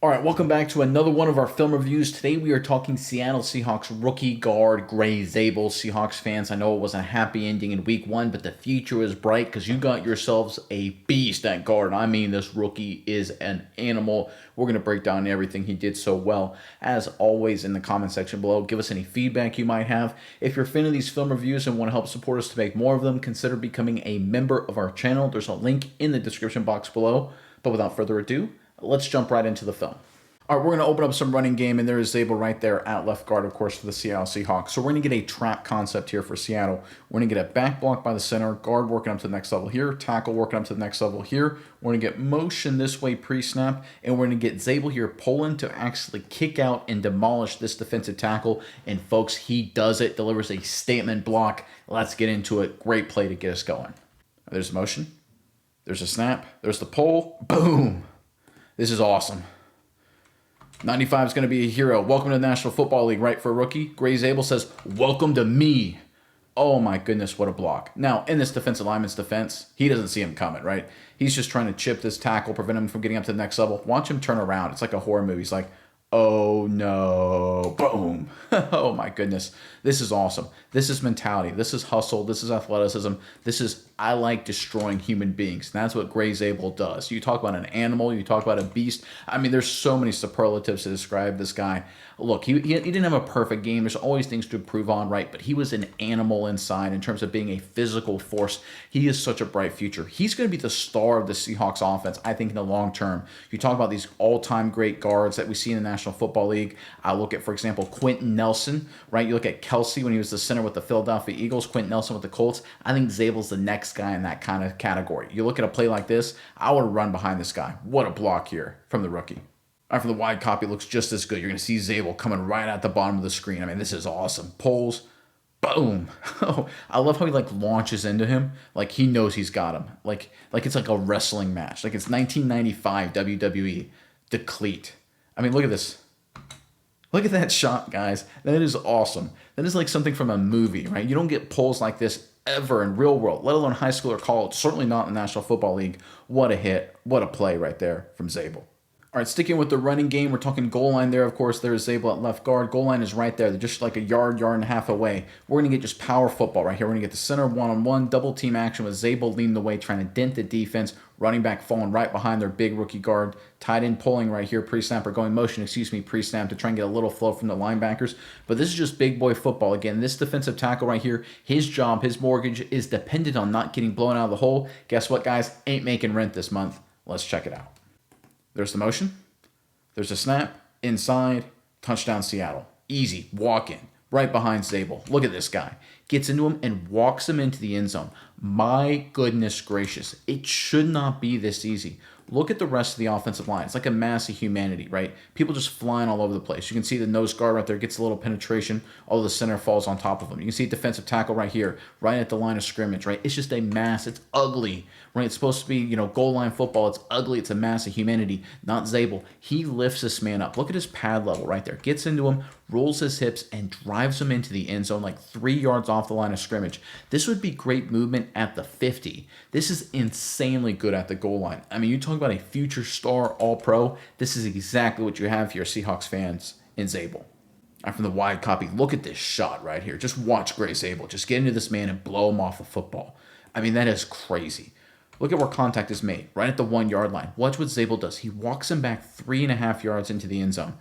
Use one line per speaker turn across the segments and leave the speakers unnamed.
All right, welcome back to another one of our film reviews. Today we are talking Seattle Seahawks rookie guard Grey Zabel. Seahawks fans, I know it was a happy ending in week one, but the future is bright because you got yourselves a beast at guard. I mean, this rookie is an animal. We're going to break down everything he did so well. As always, in the comment section below, give us any feedback you might have. If you're a fan of these film reviews and want to help support us to make more of them, consider becoming a member of our channel. There's a link in the description box below. But without further ado, let's jump right into the film. All right, we're going to open up some running game, and there is Zable right there at left guard, of course, for the Seattle Seahawks. So we're going to get a trap concept here for Seattle. We're going to get a back block by the center, guard working up to the next level here, tackle working up to the next level here. We're going to get motion this way pre-snap, and we're going to get Zable here pulling to actually kick out and demolish this defensive tackle. And folks, he does it, delivers a statement block. Let's get into it. Great play to get us going. There's motion. There's a snap. There's the pull. Boom. This is awesome. 95 is going to be a hero. Welcome to the National Football League, right, for a rookie? Grey Zabel says, welcome to me. Oh, my goodness, what a block. Now, in this defensive lineman's defense, he doesn't see him coming, right? He's just trying to chip this tackle, prevent him from getting up to the next level. Watch him turn around. It's like a horror movie. He's like, oh, no. Boom. Oh, my goodness. This is awesome. This is mentality. This is hustle. This is athleticism. This is, I like destroying human beings. And that's what Grey Zabel does. You talk about an animal. You talk about a beast. I mean, there's so many superlatives to describe this guy. Look, he didn't have a perfect game. There's always things to improve on, right? But he was an animal inside in terms of being a physical force. He is such a bright future. He's going to be the star of the Seahawks offense, I think, in the long term. You talk about these all-time great guards that we see in the National Football League. I look at, for example, Quentin Nelson, right? You look at Kelsey when he was the center with the Philadelphia Eagles, Quentin Nelson with the Colts. I think Zabel's the next guy in that kind of category. You look at a play like this, I would run behind this guy. What a block here from the rookie. All right, from the wide copy, it looks just as good. You're going to see Zable coming right at the bottom of the screen. I mean, this is awesome. Pulls, boom. Oh, I love how he launches into him. Like he knows he's got him. Like it's like a wrestling match. Like it's 1995 WWE. Decleat. I mean, look at this. Look at that shot, guys. That is awesome. That is like something from a movie, right? You don't get pulls like this ever in real world, let alone high school or college. Certainly not in the National Football League. What a hit. What a play right there from Zable. All right, sticking with the running game, we're talking goal line there. Of course, there's Zable at left guard. Goal line is right there. They're just like a yard and a half away. We're going to get just power football right here. We're going to get the center one-on-one, double team action with Zable leading the way, trying to dent the defense. Running back falling right behind their big rookie guard. Tight end pulling right here, pre-snap, or going motion, pre-snap to try and get a little flow from the linebackers. But this is just big boy football. Again, this defensive tackle right here, his job, his mortgage is dependent on not getting blown out of the hole. Guess what, guys? Ain't making rent this month. Let's check it out. There's the motion. There's a snap, inside, touchdown Seattle. Easy, walk in, right behind Zable. Look at this guy. Gets into him and walks him into the end zone. My goodness gracious. It should not be this easy. Look at the rest of the offensive line. It's like a mass of humanity, right? People just flying all over the place. You can see the nose guard right there gets a little penetration. All the center falls on top of him. You can see defensive tackle right here, right at the line of scrimmage, right? It's just a mass. It's ugly, right? It's supposed to be, goal line football. It's ugly. It's a mass of humanity. Not Zable. He lifts this man up. Look at his pad level right there. Gets into him, rolls his hips, and drives him into the end zone like 3 yards off the line of scrimmage. This would be great movement at the 50. This is insanely good at the goal line. I mean, you talk about a future star all-pro. This is exactly what you have here, Seahawks fans, in Zable. And from the wide copy, look at this shot right here. Just watch Grey Zabel. Just get into this man and blow him off the football. I mean, that is crazy. Look at where contact is made, right at the 1 yard line. Watch what Zable does. He walks him back 3.5 yards into the end zone.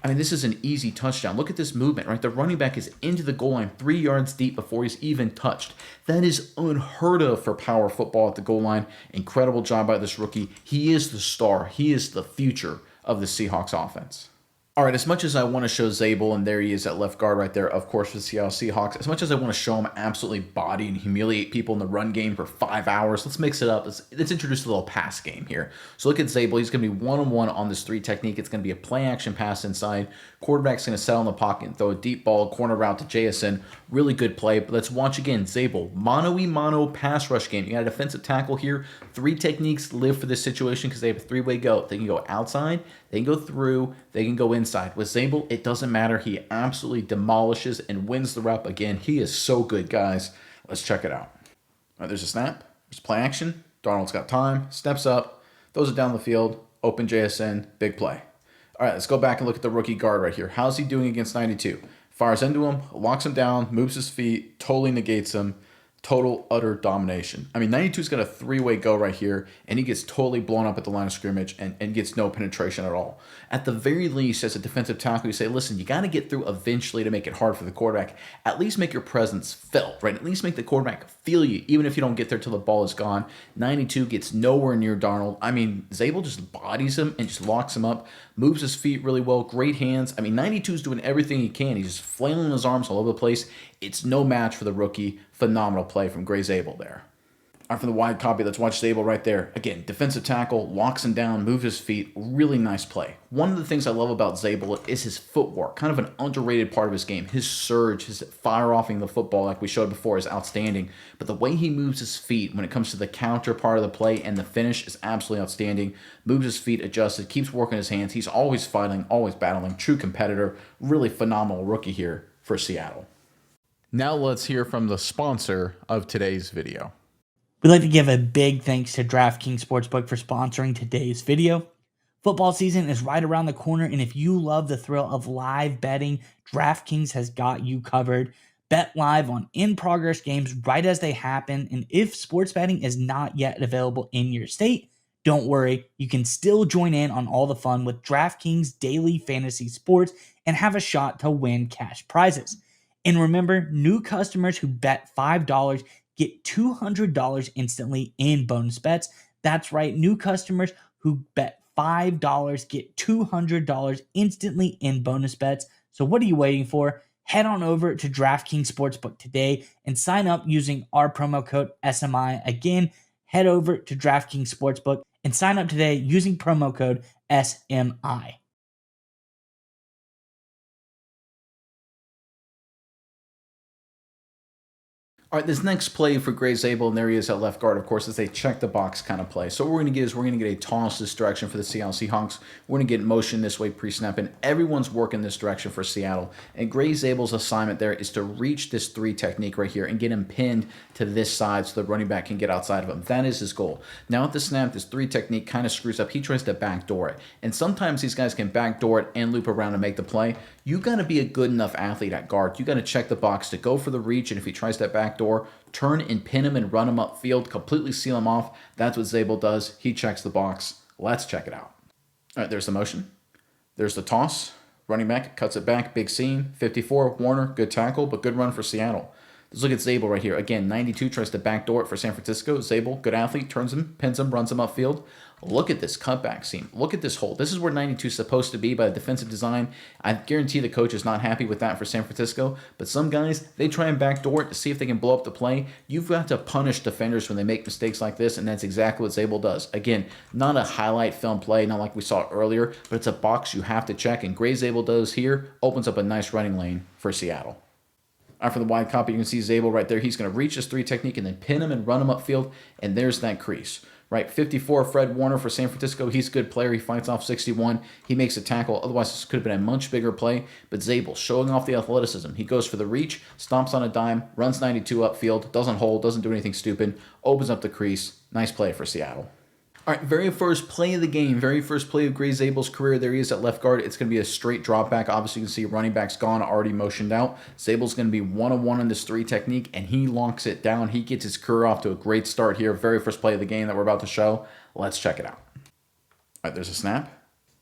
I mean, this is an easy touchdown. Look at this movement, right? The running back is into the goal line 3 yards deep before he's even touched. That is unheard of for power football at the goal line. Incredible job by this rookie. He is the star. He is the future of the Seahawks offense. All right, as much as I want to show Zable, and there he is at left guard right there, of course, for the Seattle Seahawks, as much as I want to show him absolutely body and humiliate people in the run game for 5 hours, let's mix it up. Let's introduce a little pass game here. So look at Zable. He's going to be one-on-one on this 3 technique. It's going to be a play-action pass inside. Quarterback's going to settle in the pocket and throw a deep ball, corner route to JSN. Really good play, but let's watch again. Zable, mano-y-mano pass rush game. You got a defensive tackle here. 3 techniques live for this situation because they have a 3-way go. They can go outside, they can go through, they can go inside. With Zable, it doesn't matter. He absolutely demolishes and wins the rep again. He is so good, guys. Let's check it out. All right, there's a snap. There's play action. Darnold's got time. Steps up. Throws it down the field. Open JSN. Big play. All right, let's go back and look at the rookie guard right here. How's he doing against 92? Fires into him, locks him down, moves his feet, totally negates him. Total, utter domination. I mean, 92's got a three-way go right here, and he gets totally blown up at the line of scrimmage and gets no penetration at all. At the very least, as a defensive tackle, you say, listen, you got to get through eventually to make it hard for the quarterback. At least make your presence felt, right? At least make the quarterback feel you, even if you don't get there till the ball is gone. 92 gets nowhere near Darnold. I mean, Zable just bodies him and just locks him up, moves his feet really well, great hands. I mean, 92's doing everything he can. He's just flailing his arms all over the place. It's no match for the rookie. Phenomenal play from Grey Zabel there. All right, from the wide copy, let's watch Zable right there. Again, defensive tackle, locks him down, moves his feet. Really nice play. One of the things I love about Zable is his footwork, kind of an underrated part of his game. His surge, his fire-offing the football like we showed before is outstanding. But the way he moves his feet when it comes to the counter part of the play and the finish is absolutely outstanding. Moves his feet, adjusted, keeps working his hands. He's always fighting, always battling. True competitor. Really phenomenal rookie here for Seattle. Now let's hear from the sponsor of today's video.
We'd like to give a big thanks to DraftKings Sportsbook for sponsoring today's video. Football season is right around the corner, and if you love the thrill of live betting, DraftKings has got you covered. Bet live on in-progress games right as they happen, and if sports betting is not yet available in your state, don't worry, you can still join in on all the fun with DraftKings Daily Fantasy Sports and have a shot to win cash prizes. And remember, new customers who bet $5 get $200 instantly in bonus bets. That's right, new customers who bet $5 get $200 instantly in bonus bets. So what are you waiting for? Head on over to DraftKings Sportsbook today and sign up using our promo code SMI. Again, head over to DraftKings Sportsbook and sign up today using promo code SMI.
All right, this next play for Grey Zabel, and there he is at left guard, of course, is a check-the-box kind of play. So what we're going to get is we're going to get a toss this direction for the Seattle Seahawks. We're going to get motion this way pre-snap, and everyone's working this direction for Seattle. And Grey Zabel's assignment there is to reach this 3 technique right here and get him pinned to this side so the running back can get outside of him. That is his goal. Now at the snap, this 3 technique kind of screws up. He tries to backdoor it. And sometimes these guys can backdoor it and loop around and make the play. You got to be a good enough athlete at guard. You got to check the box to go for the reach, and if he tries that backdoor, turn and pin him and run him upfield, completely seal him off. That's what Zable does. He checks the box. Let's check it out. All right, there's the motion. There's the toss. Running back cuts it back. Big seam. 54, Warner, good tackle, but good run for Seattle. Let's look at Zable right here. Again, 92 tries to backdoor it for San Francisco. Zable, good athlete, turns him, pins him, runs him upfield. Look at this cutback seam. Look at this hole. This is where 92 is supposed to be by the defensive design. I guarantee the coach is not happy with that for San Francisco, but some guys, they try and backdoor it to see if they can blow up the play. You've got to punish defenders when they make mistakes like this, and that's exactly what Zable does. Again, not a highlight film play, not like we saw earlier, but it's a box you have to check, and Grey Zabel does here, opens up a nice running lane for Seattle. After the wide copy, you can see Zable right there. He's going to reach his 3 technique and then pin him and run him upfield, and there's that crease. Right, 54, Fred Warner for San Francisco. He's a good player. He fights off 61. He makes a tackle. Otherwise, this could have been a much bigger play. But Zable showing off the athleticism. He goes for the reach, stomps on a dime, runs 92 upfield, doesn't hold, doesn't do anything stupid, opens up the crease. Nice play for Seattle. All right, very first play of the game, very first play of Grey Zabel's career. There he is at left guard. It's going to be a straight drop back. Obviously, you can see running back's gone, already motioned out. Zabel's going to be one-on-one in this 3 technique, and he locks it down. He gets his career off to a great start here. Very first play of the game that we're about to show. Let's check it out. All right, there's a snap.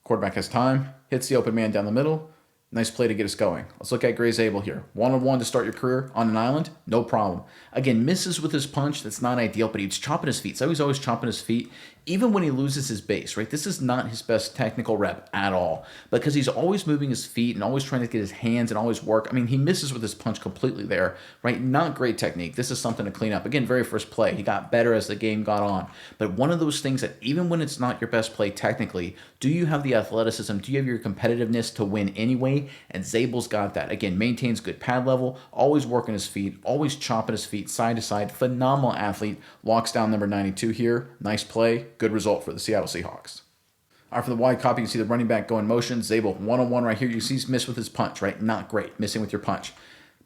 Quarterback has time. Hits the open man down the middle. Nice play to get us going. Let's look at Grey Zabel here. One-on-one to start your career on an island, no problem. Again, misses with his punch. That's not ideal, but he's chopping his feet. So he's always chopping his feet, even when he loses his base, right? This is not his best technical rep at all, because he's always moving his feet and always trying to get his hands and always work. I mean, he misses with his punch completely there, right? Not great technique. This is something to clean up. Again, very first play. He got better as the game got on. But one of those things that even when it's not your best play technically, do you have the athleticism? Do you have your competitiveness to win anyway? And Zabel's got that. Again, maintains good pad level, always working his feet, always chopping his feet side to side. Phenomenal athlete. Locks down number 92 here. Nice play. Good result for the Seattle Seahawks. All right, for the wide copy, you see the running back go in motion. Zable one-on-one right here. You see he's missed with his punch, right? Not great. Missing with your punch.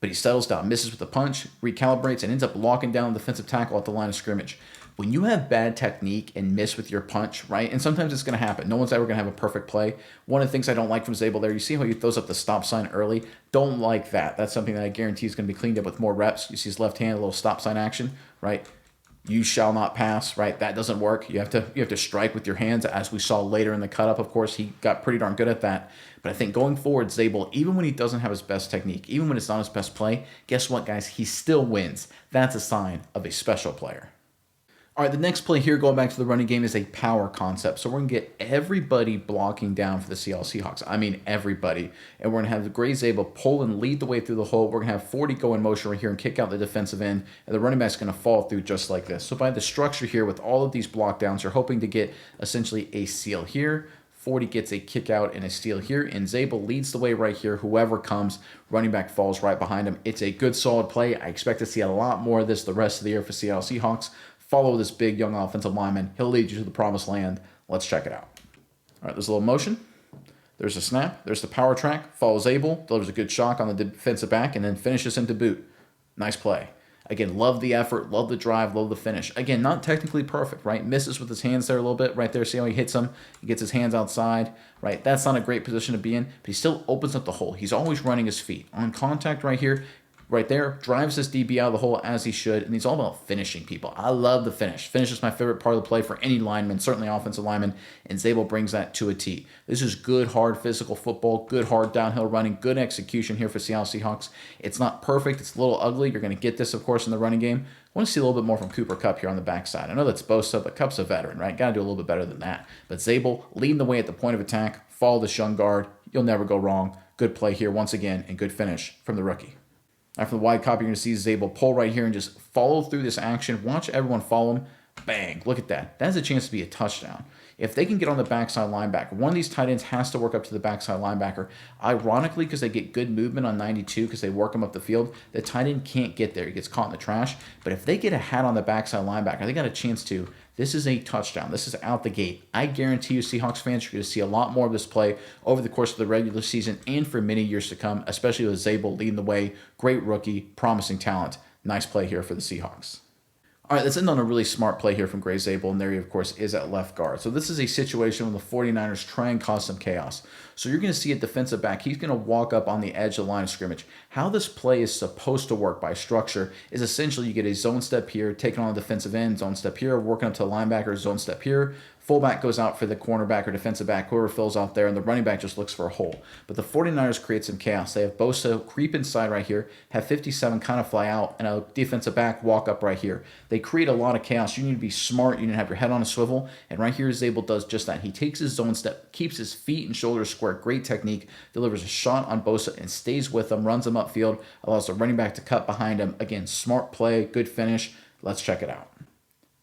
But he settles down, misses with the punch, recalibrates, and ends up locking down the defensive tackle at the line of scrimmage. when you have bad technique and miss with your punch, right? And sometimes it's going to happen. No one's ever going to have a perfect play. One of the things I don't like from Zable there, you see how he throws up the stop sign early? Don't like that. That's something that I guarantee is going to be cleaned up with more reps. You see his left hand, a little stop sign action, right? You shall not pass, right? That doesn't work. You have to strike with your hands, as we saw later in the cut up. Of course, he got pretty darn good at that. But I think going forward, Zable, even when he doesn't have his best technique, even when it's not his best play, guess what, guys? He still wins. That's a sign of a special player. All right, the next play here, going back to the running game, is a power concept. So we're going to get everybody blocking down for the Seattle Seahawks. I mean, everybody. And we're going to have the Grey Zabel pull and lead the way through the hole. We're going to have 40 go in motion right here and kick out the defensive end. And the running back's going to fall through just like this. So by the structure here, with all of these block downs, you're hoping to get essentially a seal here. 40 gets a kick out and a steal here, and Zable leads the way right here. Whoever comes, running back falls right behind him. It's a good, solid play. I expect to see a lot more of this the rest of the year for Seattle Seahawks. Follow this big, young offensive lineman. He'll lead you to the promised land. Let's check it out. All right, there's a little motion. There's a snap. There's the power track. Follows Zable, delivers a good shock on the defensive back, and then finishes him to boot. Nice play. Again, love the effort, love the drive, love the finish. Again, not technically perfect, right? Misses with his hands there a little bit right there. See how he hits him? He gets his hands outside, right? That's not a great position to be in, but he still opens up the hole. He's always running his feet. On contact right here, right there, drives this DB out of the hole as he should, and he's all about finishing people. I love the finish. Finish is my favorite part of the play for any lineman, certainly offensive lineman, and Zable brings that to a T. This is good, hard, physical football, good, hard downhill running, good execution here for Seattle Seahawks. It's not perfect. It's a little ugly. You're going to get this, of course, in the running game. I want to see a little bit more from Cooper Kupp here on the backside. I know that's Bosa, but Kupp's a veteran, right? Got to do a little bit better than that. But Zable leading the way at the point of attack. Follow this young guard. You'll never go wrong. Good play here once again, and good finish from the rookie. After the wide copy, you're going to see Zable pull right here and just follow through this action. Watch everyone follow him. Bang. Look at that. That has a chance to be a touchdown. If they can get on the backside linebacker, one of these tight ends has to work up to the backside linebacker. Ironically, because they get good movement on 92 because they work him up the field, the tight end can't get there. He gets caught in the trash. But if they get a hat on the backside linebacker, they got a chance to. This is a touchdown. This is out the gate. I guarantee you, Seahawks fans, you're going to see a lot more of this play over the course of the regular season and for many years to come, especially with Zable leading the way. Great rookie, promising talent. Nice play here for the Seahawks. All right, let's end on a really smart play here from Grey Zabel, and there he, of course, is at left guard. So this is a situation where the 49ers try and cause some chaos. So you're going to see a defensive back. He's going to walk up on the edge of the line of scrimmage. How this play is supposed to work by structure is essentially you get a zone step here, taking on the defensive end, zone step here, working up to the linebacker, zone step here. Fullback goes out for the cornerback or defensive back, whoever fills out there, and the running back just looks for a hole. But the 49ers create some chaos. They have Bosa creep inside right here, have 57 kind of fly out, and a defensive back walk up right here. They create a lot of chaos. You need to be smart. You need to have your head on a swivel. And right here, Zable does just that. He takes his zone step, keeps his feet and shoulders square. Great technique. Delivers a shot on Bosa and stays with him, runs him upfield, allows the running back to cut behind him. Again, smart play, good finish. Let's check it out.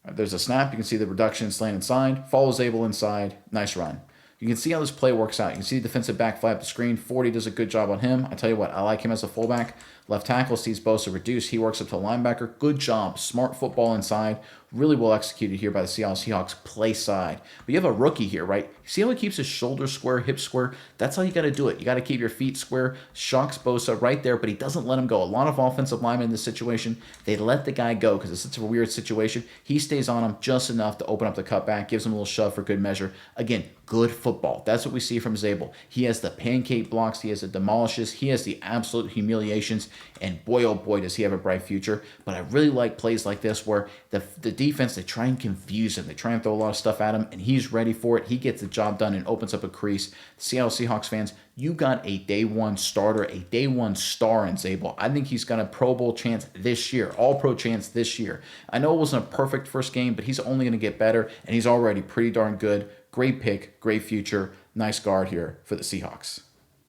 There's a snap. You can see the reduction slant inside. Follows Zable inside. Nice run. You can see how this play works out. You can see the defensive back fly up the screen. 40 does a good job on him. I tell you what, I like him as a fullback. Left tackle sees Bosa reduce. He works up to linebacker. Good job. Smart football inside. Really well executed here by the Seattle Seahawks play side. But you have a rookie here, right? See how he keeps his shoulders square, hips square? That's how you got to do it. You got to keep your feet square. Shocks Bosa right there, but he doesn't let him go. A lot of offensive linemen in this situation, they let the guy go because it's such a weird situation. He stays on him just enough to open up the cutback, gives him a little shove for good measure. Again, good football. That's what we see from Zable. He has the pancake blocks. He has the demolishes. He has the absolute humiliations. And boy, oh boy, does he have a bright future. But I really like plays like this where the defense, they try and confuse him. They try and throw a lot of stuff at him, and he's ready for it. He gets the job done and opens up a crease. Seattle Seahawks fans, you got a day one starter, a day one star in Zable. I think he's got a Pro Bowl chance this year, all-pro chance this year. I know it wasn't a perfect first game, but he's only going to get better, and he's already pretty darn good. Great pick, great future. Nice guard here for the Seahawks.